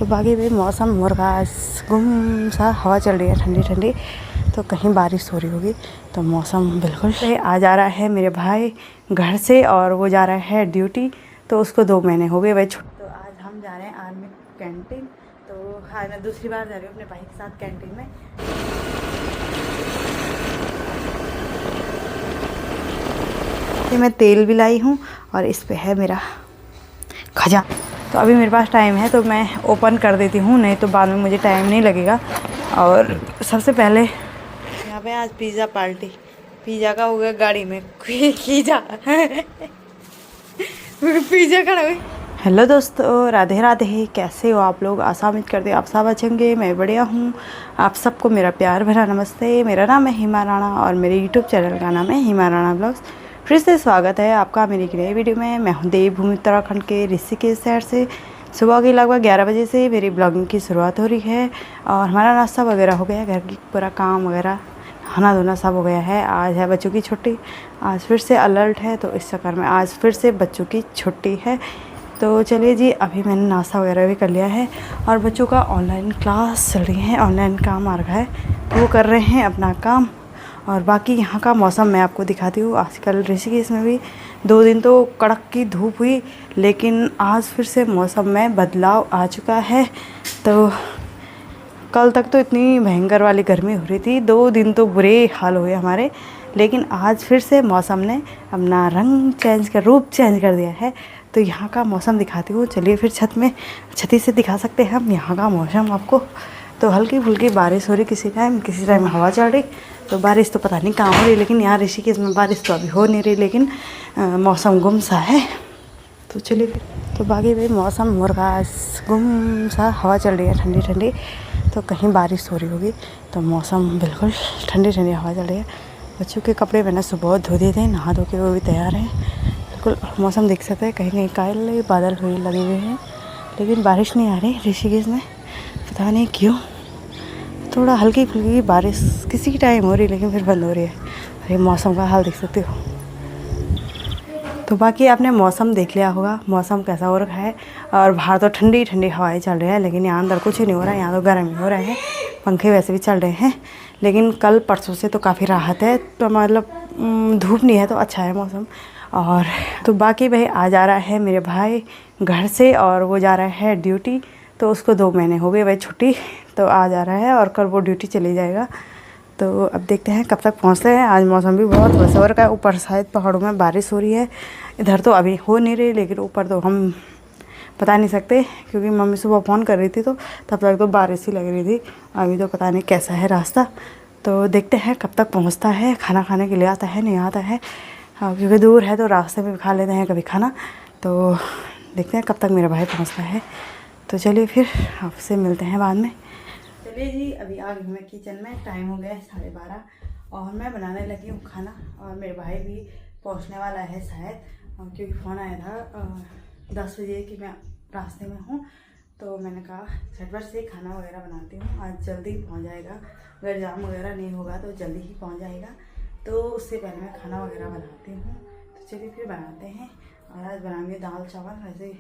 तो बाकी भी मौसम मुर्गा गुम सा हवा चल रही है ठंडी ठंडी, तो कहीं बारिश हो रही होगी। तो मौसम बिल्कुल आ जा रहा है मेरे भाई घर से और वो जा रहा है ड्यूटी, तो उसको 2 महीने हो गए भाई छुट्टी। तो आज हम जा रहे हैं आर्मी कैंटीन। तो आज मैं दूसरी बार जा रही हूँ अपने भाई के साथ कैंटीन में। मैं तेल भी लाई हूँ और इस पे है मेरा खजाना। तो अभी मेरे पास टाइम है तो मैं ओपन कर देती हूँ, नहीं तो बाद में मुझे टाइम नहीं लगेगा। और सबसे पहले यहाँ पे आज पिज़्ज़ा पार्टी, पिज़्ज़ा का हो गया गाड़ी में पिज़्ज़ा पिज़्ज़ा खड़ा हुई। हेलो दोस्तों, राधे राधे, कैसे हो आप लोग? आशा उम्मीद करते आप सब अच्छे होंगे। मैं बढ़िया हूँ। आप सबको मेरा प्यार भरा नमस्ते। मेरा नाम है हिमा राणा और मेरे यूट्यूब चैनल का नाम है हिमा राणा ब्लॉग्स। फिर से स्वागत है आपका मेरी एक नई वीडियो में। मैं हूँ देवभूमि उत्तराखंड के ऋषिकेश शहर से। सुबह के लगभग 11 बजे से मेरी ब्लॉगिंग की शुरुआत हो रही है और हमारा नाश्ता वगैरह हो गया, घर की पूरा काम वगैरह खाना धोना सब हो गया है। आज है बच्चों की छुट्टी, आज फिर से अलर्ट है, तो इस चक्कर में आज फिर से बच्चों की छुट्टी है। तो चलिए जी, अभी मैंने नाश्ता वगैरह भी कर लिया है और बच्चों का ऑनलाइन क्लास चल रही है, ऑनलाइन काम आ रखा है तो वो कर रहे हैं अपना काम। और बाकी यहाँ का मौसम मैं आपको दिखाती हूँ। आजकल ऋषिकेश में भी 2 दिन तो कड़क की धूप हुई, लेकिन आज फिर से मौसम में बदलाव आ चुका है। तो कल तक तो इतनी भयंकर वाली गर्मी हो रही थी, 2 दिन तो बुरे हाल हुए हमारे, लेकिन आज फिर से मौसम ने अपना रंग चेंज कर, रूप चेंज कर दिया है। तो यहाँ का मौसम दिखाती हूँ। चलिए फिर छत से दिखा सकते हैं हम यहाँ का मौसम आपको। तो हल्की फुल्की बारिश हो रही, किसी टाइम हवा चल रही। तो बारिश तो पता नहीं कहाँ हो रही, लेकिन यहाँ ऋषिकेश में बारिश तो अभी हो नहीं रही, लेकिन मौसम गुम सा है। तो चलिए फिर, तो बाकी भाई मौसम मुर्गा गुम सा हवा चल रही है ठंडी ठंडी, तो कहीं बारिश हो रही होगी। तो मौसम बिल्कुल ठंडी ठंडी हवा चल रही है। बच्चों के कपड़े मैंने सुबह धो दिए थे, नहा धो के वो भी तैयार हैं बिल्कुल। मौसम देख सकते हैं, कहीं कहीं काले बादल हुए लगे हुए हैं, लेकिन बारिश नहीं आ रही ऋषिकेश में, पता नहीं क्यों। थोड़ा हल्की फुल्की बारिश किसी टाइम हो रही, लेकिन फिर बंद हो रही है। अरे मौसम का हाल देख सकते हो। तो बाकी आपने मौसम देख लिया होगा, मौसम कैसा हो रखा है। और बाहर तो ठंडी ठंडी हवाएं चल रही है, लेकिन यहाँ अंदर कुछ नहीं हो रहा है, यहाँ तो गर्म ही हो रहे हैं। पंखे वैसे भी चल रहे हैं, लेकिन कल परसों से तो काफ़ी राहत है। तो मतलब धूप नहीं है तो अच्छा है मौसम। और तो बाकी भाई आ जा रहा है मेरे भाई घर से और वो जा रहा है ड्यूटी, तो उसको 2 महीने हो गए भाई छुट्टी, तो आ जा रहा है और कल वो ड्यूटी चले जाएगा। तो अब देखते हैं कब तक पहुंचते हैं। आज मौसम भी बहुत वैसा हो रखा है, ऊपर शायद पहाड़ों में बारिश हो रही है, इधर तो अभी हो नहीं रही, लेकिन ऊपर तो हम बता नहीं सकते, क्योंकि मम्मी सुबह फ़ोन कर रही थी तो तब तक तो बारिश ही लग रही थी। अभी तो पता नहीं कैसा है रास्ता, तो देखते हैं कब तक पहुँचता है। खाना खाने के लिए आता है नहीं आता है, क्योंकि दूर है तो रास्ते में भी खा लेते हैं कभी खाना। तो देखते हैं कब तक मेरा भाई पहुँचता है। तो चलिए फिर आपसे मिलते हैं बाद में। चलिए जी, अभी आ गई मैं किचन में, टाइम हो गया है 12:30 और मैं बनाने लगी हूँ खाना। और मेरे भाई भी पहुँचने वाला है शायद, क्योंकि फ़ोन आया था 10 बजे कि मैं रास्ते में हूँ। तो मैंने कहा झटपट से खाना वगैरह बनाती हूँ, आज जल्दी पहुँच जाएगा। अगर जाम वगैरह नहीं होगा तो जल्दी ही पहुँच जाएगा, तो उससे पहले मैं खाना वगैरह बनाती हूँ। तो चलिए फिर बनाते हैं। और आज बनाएंगे दाल चावल वैसे,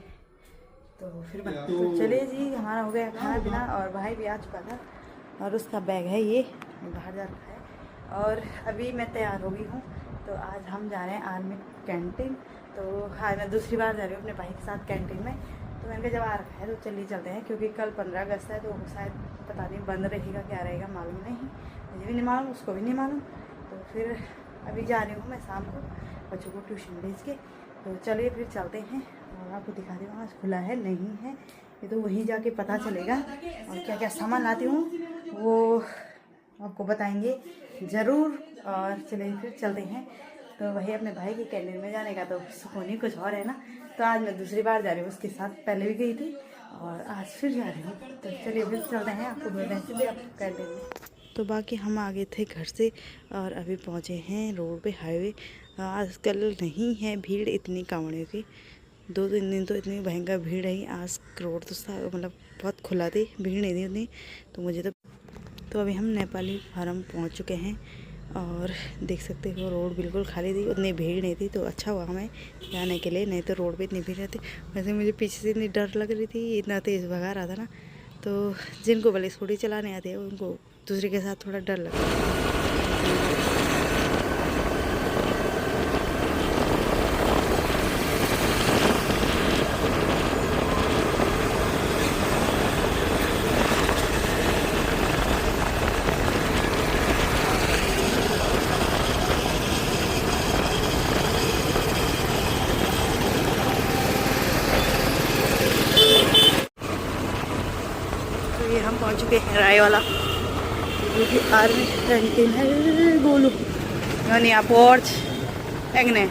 तो फिर तो चलिए जी, हमारा हो गया खाना पीना और भाई भी आ चुका था और उसका बैग है ये बाहर जा रखा है। और अभी मैं तैयार हो गई हूँ, तो आज हम जा रहे हैं आर्मी कैंटीन। तो आज मैं दूसरी बार जा रही हूँ अपने भाई के साथ कैंटीन में। तो मैंने कहा जब आ रखा है तो चलिए चलते हैं, क्योंकि कल 15 अगस्त है, तो शायद पता नहीं बंद रहेगा क्या रहेगा, मालूम नहीं, मुझे भी नहीं मालूम, उसको भी नहीं मालूम। तो फिर अभी जा रही हूँ मैं शाम को बच्चों को ट्यूशन भेज के। तो चलिए फिर चलते हैं और आपको दिखा दूँ आज खुला है नहीं है, ये तो वहीं जाके पता चलेगा। और क्या क्या सामान लाती हूँ वो आपको बताएंगे ज़रूर। और चलिए फिर चलते हैं। तो वही अपने भाई की कैंटीन में जाने का तो सुकून ही कुछ और है ना। तो आज मैं दूसरी बार जा रही हूँ, उसके साथ पहले भी गई थी और आज फिर जा रही हूँ। तो चलिए फिर चलते हैं, आपको बोलते हैं सीधे आपको कैंटीन में। तो बाकी हम आ गए थे घर से और अभी पहुँचे हैं रोड पे, हाईवे। आजकल नहीं है भीड़ इतनी कांवड़ियों की, 2-3 दिन तो इतनी भयंकर भीड़ रही। आज रोड तो मतलब बहुत खुला थी, भीड़ नहीं थी उतनी। तो मुझे तो अभी हम नेपाली फार्म पहुंच चुके हैं और देख सकते हो रोड बिल्कुल खाली थी, उतनी भीड़ नहीं थी। तो अच्छा हुआ हमें जाने के लिए, नहीं तो रोड पे इतनी भीड़ रहती। वैसे मुझे पीछे से इतनी डर लग रही थी, इतना तेज़ भगा रहा था ना, तो जिनको भले स्कूटी चलाने आते हैं उनको दूसरे के साथ थोड़ा डर लगता है। ये हम पहुंच चुके हैं रायवाला, जो कि आर्मी कैंटीन है बोलू यानी आप पोर्च एग्ने।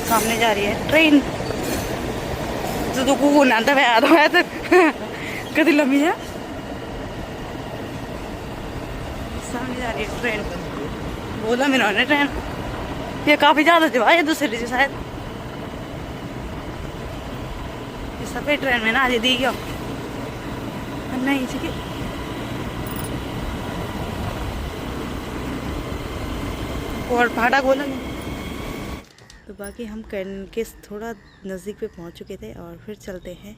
सामने जा रही है ट्रेन, तो को ना तो मैं आता है तो कभी लंबी है। सामने जा रही है ट्रेन, बोला मेरा ने ट्रेन ये काफ़ी ज़्यादा थी भाई, दूसरी थी शायद। ये सफ़ेद ट्रेन में ना आज दी क्या नहीं ठीक है। और फाटा खोला तो बाकी हम के थोड़ा नज़दीक पे पहुंच चुके थे और फिर चलते हैं।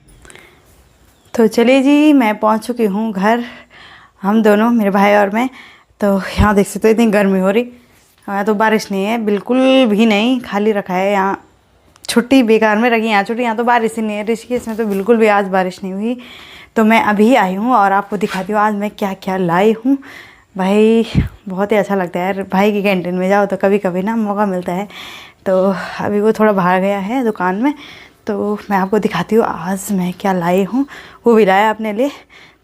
तो चलिए जी, मैं पहुंच चुकी हूं घर, हम दोनों मेरे भाई और मैं। तो यहाँ देख सकते हो इतनी गर्मी हो रही, यहाँ तो बारिश नहीं है बिल्कुल भी नहीं, खाली रखा है यहाँ, छुट्टी बेकार में रखी यहाँ छुट्टी, यहाँ तो बारिश ही नहीं है। ऋषिकेश में तो बिल्कुल भी आज बारिश नहीं हुई। तो मैं अभी आई हूँ और आपको दिखाती हूँ आज मैं क्या क्या लाई हूँ। भाई बहुत ही अच्छा लगता है भाई की कैंटीन में जाओ तो कभी कभी ना मौका मिलता है। तो अभी वो थोड़ा बाहर गया है दुकान में, तो मैं आपको दिखाती हूँ आज मैं क्या लाई हूँ। वो भी लाया अपने लिए,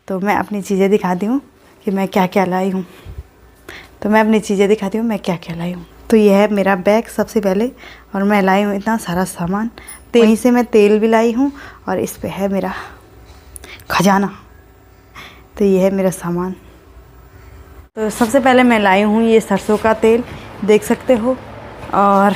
तो मैं अपनी चीज़ें दिखाती हूँ कि मैं क्या क्या लाई हूँ। तो मैं अपनी चीज़ें दिखाती हूँ मैं क्या क्या लाई हूँ। तो ये है मेरा बैग सबसे पहले, और मैं लाई हूँ इतना सारा सामान। तो वहीं से मैं तेल भी लाई हूँ और इस पे है मेरा खजाना। तो ये है मेरा सामान। तो सबसे पहले मैं लाई हूँ ये सरसों का तेल, देख सकते हो, और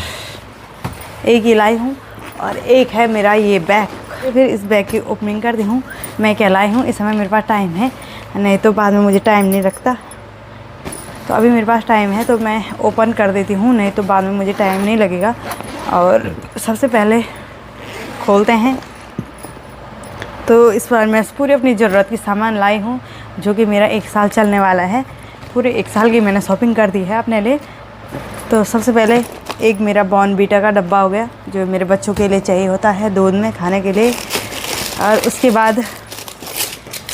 एक ये लाई हूँ, और एक है मेरा ये बैग। फिर इस बैग की ओपनिंग कर दी हूँ मैं क्या लाई हूँ। इस समय मेरे पास टाइम है, नहीं तो बाद में मुझे टाइम नहीं रखता। तो अभी मेरे पास टाइम है तो मैं ओपन कर देती हूँ, नहीं तो बाद में मुझे टाइम नहीं लगेगा। और सबसे पहले खोलते हैं। तो इस बार मैं पूरी अपनी ज़रूरत की सामान लाई हूँ, जो कि मेरा 1 साल चलने वाला है। पूरे 1 साल की मैंने शॉपिंग कर दी है अपने लिए। तो सबसे पहले एक मेरा बॉर्नवीटा का डब्बा हो गया, जो मेरे बच्चों के लिए चाहिए होता है दूध में खाने के लिए। और उसके बाद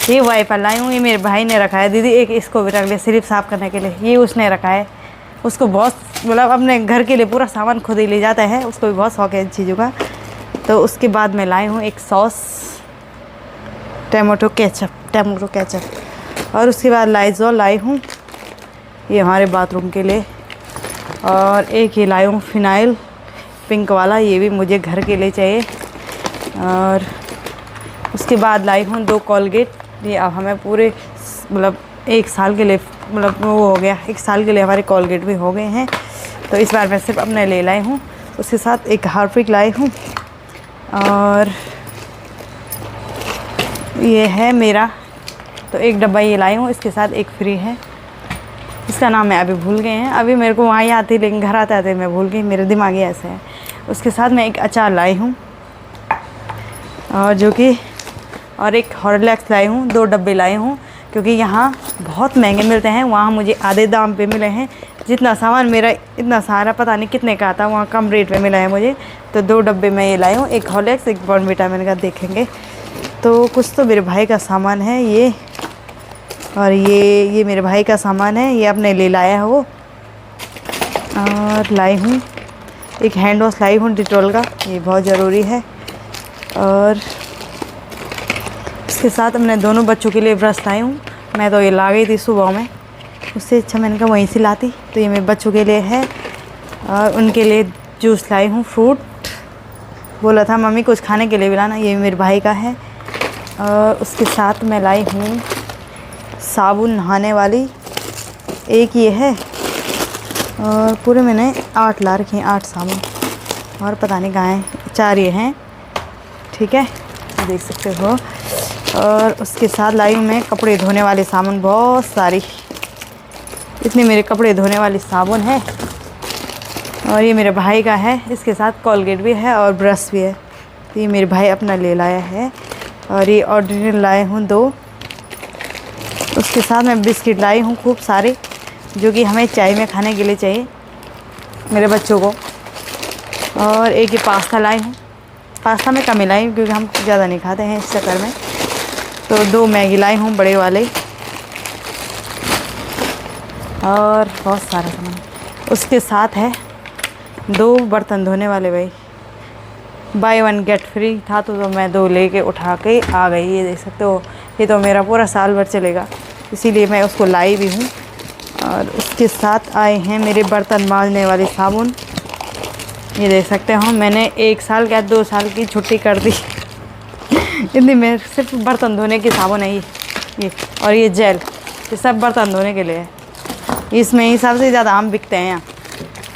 ये वाइपर लाई हूँ, ये मेरे भाई ने रखा है। दीदी एक इसको भी रख लिया सिर्फ साफ़ करने के लिए, ये उसने रखा है। उसको बहुत मतलब अपने घर के लिए पूरा सामान खुद ही ले जाता है, उसको भी बहुत शौक है इन चीज़ों का। तो उसके बाद मैं लाई हूँ एक सॉस, टमाटो केचप। और उसके बाद लाइज़ॉल लाई हूँ, ये हमारे बाथरूम के लिए। और एक ये लाई हूँ फिनाइल पिंक वाला, ये भी मुझे घर के लिए चाहिए। और उसके बाद लाई हूँ 2 कोलगेट, ये अब हमें पूरे मतलब 1 साल के लिए मतलब वो हो गया, 1 साल के लिए हमारे कोलगेट भी हो गए हैं। तो इस बार मैं सिर्फ अपने ले लाई हूँ। उसके साथ एक हार्पिक लाई हूँ, और ये है मेरा तो एक डब्बा ये लाई हूँ, इसके साथ एक फ्री है, इसका नाम मैं अभी भूल गए हैं। अभी मेरे को वहाँ ही आती, लेकिन घर आते आते मैं भूल गई, मेरे दिमाग ही ऐसे है। उसके साथ मैं एक अचार लाई हूँ, और जो कि और एक हॉर्लिक्स लाई हूँ। 2 डब्बे लाई हूँ, क्योंकि यहाँ बहुत महंगे मिलते हैं, वहाँ मुझे आधे दाम पे मिले हैं। जितना सामान मेरा इतना सारा पता नहीं कितने का आता, वहाँ कम रेट में मिला है मुझे। तो 2 डब्बे मैं ये लाई हूँ, एक हॉर्लिक्स एक बॉर्नवीटा। मैंने कहा देखेंगे। तो कुछ तो मेरे भाई का सामान है ये, और ये मेरे भाई का सामान है, ये अपने ले लाया है वो। और लाई हूँ एक हैंड वॉश लाई हूँ डिटॉल का, ये बहुत ज़रूरी है। और इसके साथ अपने दोनों बच्चों के लिए ब्रश लाई हूँ। मैं तो ये ला गई थी सुबह में, उससे अच्छा मैंने कहा वहीं से लाती। तो ये मेरे बच्चों के लिए है, और उनके लिए जूस लाई हूँ फ्रूट। बोला था मम्मी कुछ खाने के लिए भी लाना, ये मेरे भाई का है। और उसके साथ मैं लाई हूँ साबुन नहाने वाली, एक ये है, और पूरे मैंने 8 ला रखे हैं, 8 साबुन, और पता नहीं कहाँ हैं, 4 ये हैं। ठीक है, ये देख सकते हो। और उसके साथ लाई हूँ मैं कपड़े धोने वाले साबुन बहुत सारी। इतने मेरे कपड़े धोने वाली साबुन है। और ये मेरे भाई का है, इसके साथ कोलगेट भी है और ब्रश भी है। तो ये मेरे भाई अपना ले लाया है। और ये ऑर्डिनरी लाए हूँ 2। उसके साथ मैं बिस्किट लाई हूँ खूब सारे, जो कि हमें चाय में खाने के लिए चाहिए मेरे बच्चों को। और एक ये पास्ता लाई हूँ। पास्ता में कम ही लाई हूँ क्योंकि हम ज़्यादा नहीं खाते हैं इस चक्कर में। तो 2 मैगी लाई हूँ बड़े वाले। और बहुत सारा सामान। उसके साथ है 2 बर्तन धोने वाले भाई। बाय 1 गेट फ्री था तो मैं 2 लेके उठा के आ गई। ये देख सकते हो, ये तो मेरा पूरा साल भर चलेगा, इसीलिए मैं उसको लाई भी हूँ। और उसके साथ आए हैं मेरे बर्तन मांजने वाले साबुन। ये देख सकते हो, मैंने 1 साल क्या 2 साल की छुट्टी कर दी। इतनी मेरे सिर्फ बर्तन धोने की साबुन है ये। और ये जेल, ये सब बर्तन धोने के लिए है। इसमें ही सबसे ज़्यादा आम बिकते हैं यहाँ।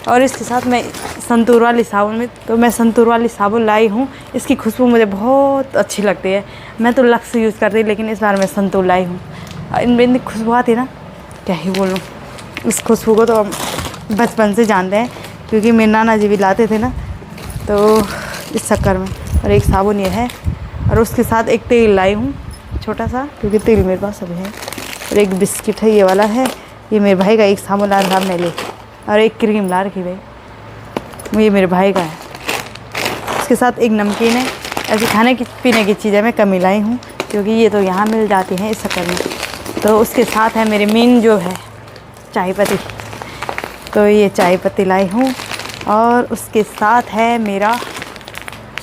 और इसके साथ मैं संतूर वाली साबुन में, तो मैं संतूर वाली साबुन लाई हूँ। इसकी खुशबू मुझे बहुत अच्छी लगती है। मैं तो लक्स यूज़ करती, लेकिन इस बार मैं संतूर लाई हूँ। इनमें इतनी खुशबू आती है ना, क्या ही बोलूँ। इस खुशबू को तो हम बचपन से जानते हैं, क्योंकि मेरे नाना जी भी लाते थे ना, तो इस चक्कर में। और एक साबुन ये है। और उसके साथ एक तेल लाई हूँ छोटा सा, क्योंकि तेल मेरे पास अभी है। और एक बिस्किट है, ये वाला है। ये मेरे भाई का एक साबुन ला रहा मैं ले। और एक क्रीम ला रखी भाई, ये मेरे भाई का है। उसके साथ एक नमकीन है। ऐसी खाने की पीने की चीज़ें मैं कम ही लाई हूँ, क्योंकि ये तो यहाँ मिल जाती हैं इस चक्कर में। तो उसके साथ है मेरे मेन जो है चाय पत्ती, तो ये चाय पत्ती लाई हूँ। और उसके साथ है मेरा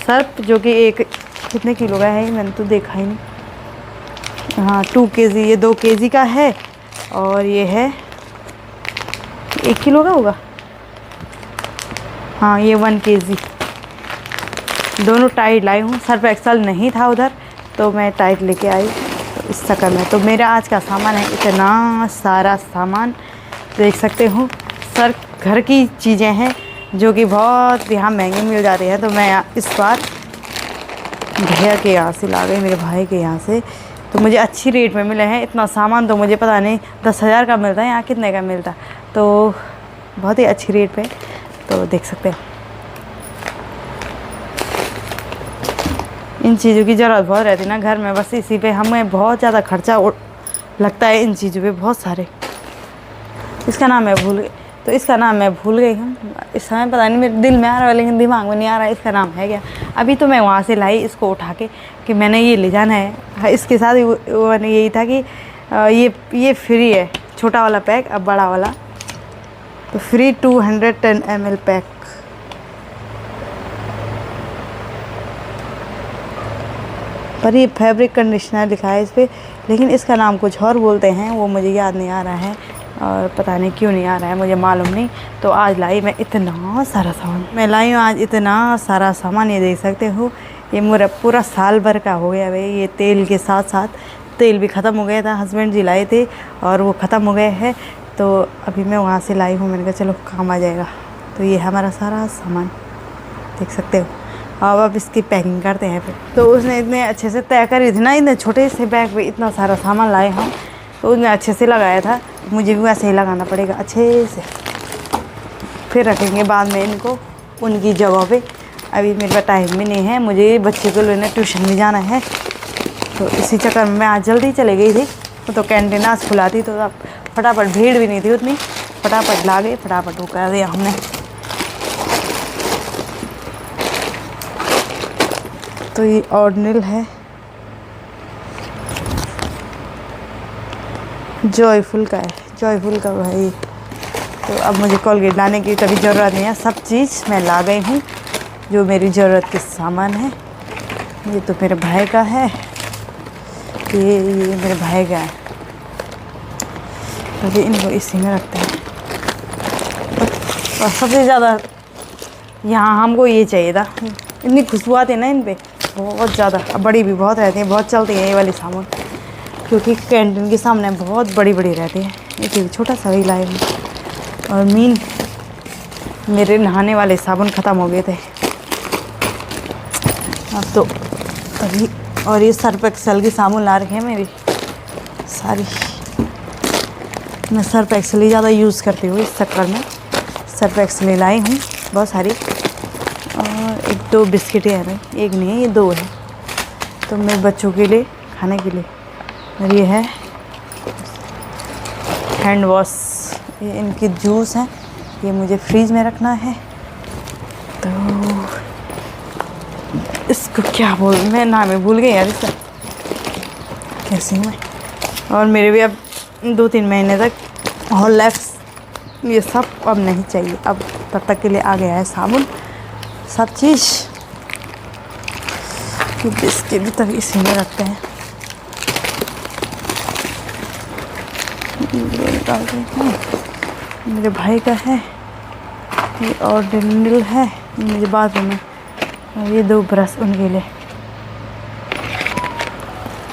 सर्फ, जो कि एक कितने किलो का है मैंने तो देखा ही नहीं। हाँ 2 kg, ये 2 kg का है। और ये है 1 किलो का होगा। हाँ ये 1 kg। दोनों टाइट लाई हूँ। सर्फ एक्सल नहीं था उधर, तो मैं टाइट लेके आई। तो इस चक्कर में तो मेरा आज का सामान है इतना सारा सामान, देख सकते हो। सर घर की चीज़ें हैं जो कि बहुत यहाँ महंगी मिल जाती है। तो मैं इस बार भैया के यहाँ से ला गई, मेरे भाई के यहाँ से। तो मुझे अच्छी रेट में मिले हैं। इतना सामान तो मुझे पता नहीं 10,000 का मिलता है, यहाँ कितने का मिलता। तो बहुत ही अच्छी रेट पे, तो देख सकते हैं। इन चीज़ों की ज़रूरत बहुत रहती है ना घर में, बस इसी पे हमें बहुत ज़्यादा खर्चा लगता है इन चीज़ों पे बहुत सारे। इसका नाम मैं भूल गई, तो इसका नाम मैं भूल गई हूँ इस समय, पता नहीं मेरे दिल में आ रहा है लेकिन दिमाग में नहीं आ रहा है इसका नाम है क्या। अभी तो मैं वहाँ से लाई इसको उठा के कि मैंने ये ले जाना है। इसके साथ यही था कि ये फ्री है, छोटा वाला पैक, अब बड़ा वाला तो फ्री 210 ml पैक। पर ये फैब्रिक कंडीशनर लिखा है इस पर, लेकिन इसका नाम कुछ और बोलते हैं, वो मुझे याद नहीं आ रहा है। और पता नहीं क्यों नहीं आ रहा है, मुझे मालूम नहीं। तो आज लाई मैं इतना सारा सामान, मैं लाई हूँ आज इतना सारा सामान। ये देख सकते हो, ये मेरा पूरा साल भर का हो गया भाई। ये तेल के साथ साथ तेल भी ख़त्म हो गया था, हस्बैंड जी लाए थे और वो ख़त्म हो गए हैं। तो अभी मैं वहाँ से लाई हूँ, मैंने कहा चलो काम आ जाएगा। तो ये हमारा सारा सामान देख सकते हो। अब इसकी पैकिंग करते हैं फिर। तो उसने इतने अच्छे से तय करी थी ना, इतने छोटे से बैग में इतना सारा सामान लाए हम, तो उसने अच्छे से लगाया था। मुझे भी वैसे ही लगाना पड़ेगा अच्छे से, फिर रखेंगे बाद में इनको उनकी जगह पे। अभी मेरे पास टाइम भी नहीं है, मुझे बच्चे को लेने ट्यूशन भी जाना है। तो इसी चक्कर में मैं आज जल्दी चली गई थी। तो कैंटीन आज खुला थी, तो अब फटाफट भीड़ भी नहीं थी उतनी, फटाफट ला गए, फटाफट वो कर दिया हमने। तो ये ऑर्डिनल है, जॉयफुल का है, जॉयफुल का भाई। तो अब मुझे कोलगेट लाने की कभी ज़रूरत नहीं है, सब चीज़ मैं ला गई हूँ जो मेरी ज़रूरत के सामान है। ये तो मेरे भाई का है, ये मेरे भाई का है। अभी इनको इसी में रखते हैं। और सबसे ज़्यादा यहाँ हमको ये चाहिए था, इतनी खुशबू आती है ना इन पे बहुत ज़्यादा। अब बड़ी भी बहुत रहती हैं, बहुत चलती हैं ये वाली सामान, क्योंकि कैंटीन के सामने बहुत बड़ी बड़ी रहती है। ये छोटा सा ही लाए हैं। और मीन मेरे नहाने वाले साबुन ख़त्म हो गए थे, अब तो अभी। और ये सर्फ एक्सेल की साबुन ला रखी है मेरी सारी। मैं सर्फ एक्सेल ही ज़्यादा यूज़ करती हूँ, इस चक्कर में सर्फ एक्सेल लाई हूँ बहुत सारी। और एक दो बिस्किटें हैं भाई, एक नहीं है ये दो है, तो मेरे बच्चों के लिए खाने के लिए। और ये है हैंड वॉश, ये इनकी जूस है, ये मुझे फ्रीज में रखना है। तो इसको क्या बोल, मैं नाम ही भूल गई यार इसका, कैसे हूँ मैं। और मेरे भी अब 2-3 महीने तक हॉर्लिक्स ये सब अब नहीं चाहिए, अब तब तक के लिए आ गया है साबुन सब चीज़। बिस्किट भी तभी इसी में रखते हैं, ये निकालते हैं। मेरे भाई का है ये, और डिंडल है मेरे बाथरूम में, और ये 2 ब्रश उनके लिए।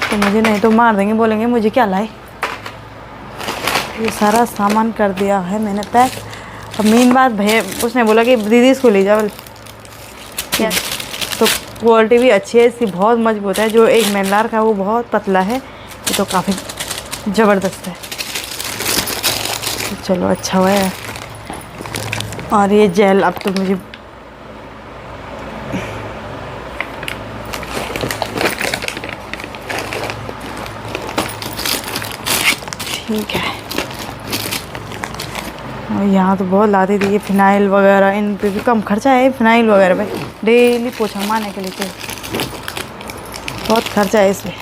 तो मुझे नहीं तो मार देंगे, बोलेंगे मुझे क्या लाए। ये सारा सामान कर दिया है मैंने पैक। अब मेन बात भैया उसने बोला कि दीदी इसको ले जाओ क्या, तो क्वालिटी भी अच्छी है इसकी, बहुत मजबूत है। जो एक मैनलार का वो बहुत पतला है, ये तो काफ़ी ज़बरदस्त है। तो चलो अच्छा हुआ है। और ये जेल अब तो मुझे ठीक है। और यहाँ तो बहुत लाते थे ये फिनाइल वगैरह, इन पे भी कम खर्चा है फिनाइल वगैरह पे। डेली पोछा मारने के लिए तो बहुत खर्चा है इसमें।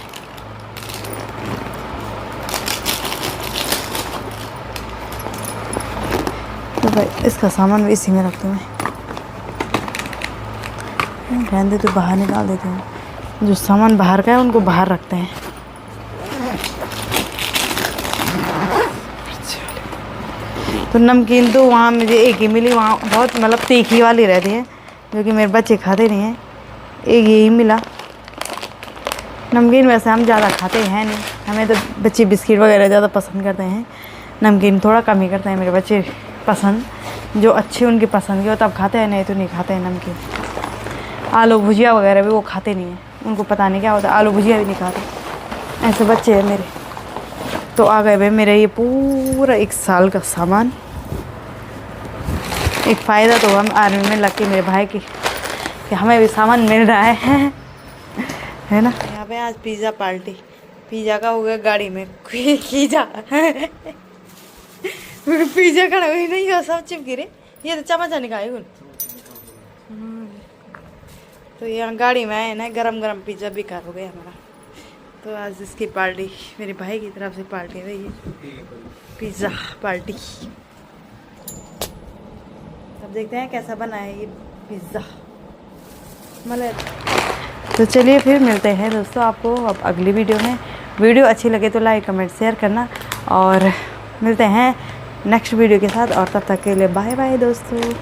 तो भाई इसका सामान भी इसी में रखती हूँ मैं, रहने तो बाहर निकाल देती हूँ। जो सामान बाहर का है उनको बाहर रखते हैं। तो नमकीन तो वहाँ मुझे एक ही मिली, वहाँ बहुत मतलब तीखी वाली रहती है जो कि मेरे बच्चे खाते नहीं हैं, एक यही मिला। नमकीन वैसे हम ज़्यादा खाते हैं नहीं, हमें तो बच्चे बिस्किट वगैरह ज़्यादा पसंद करते हैं, नमकीन थोड़ा कम ही करते हैं मेरे बच्चे पसंद। जो अच्छे उनकी पसंद के हो तब खाते हैं, नहीं तो नहीं खाते हैं नमकीन। आलू भुजिया वगैरह भी वो खाते नहीं हैं, उनको पता नहीं क्या होता, आलू भुजिया भी नहीं खाते, ऐसे बच्चे हैं मेरे। तो आ गए भाई मेरे ये पूरा 1 साल का सामान। एक फ़ायदा तो हम आर्मी में लग के मेरे भाई की कि हमें भी सामान मिल रहा है ना। यहाँ पे आज पिज़्ज़ा पार्टी, पिज़्ज़ा का हो गया गाड़ी में खींचा पिज़्ज़ा खड़ा हुई नहीं हो, सब चिपकी रे, ये तो चमचा निकाले उन। तो यहाँ गाड़ी में आए ना, गरम गरम पिज़्ज़ा बेकार हो गया हमारा। तो आज इसकी पार्टी मेरे भाई की तरफ से पार्टी रही है, पिज़्ज़ा पार्टी। अब देखते हैं कैसा बना है ये पिज़्ज़ा मतलब। तो चलिए फिर मिलते हैं दोस्तों आपको अब अगली वीडियो में। वीडियो अच्छी लगे तो लाइक कमेंट शेयर करना, और मिलते हैं नेक्स्ट वीडियो के साथ। और तब तक के लिए बाय बाय दोस्तों।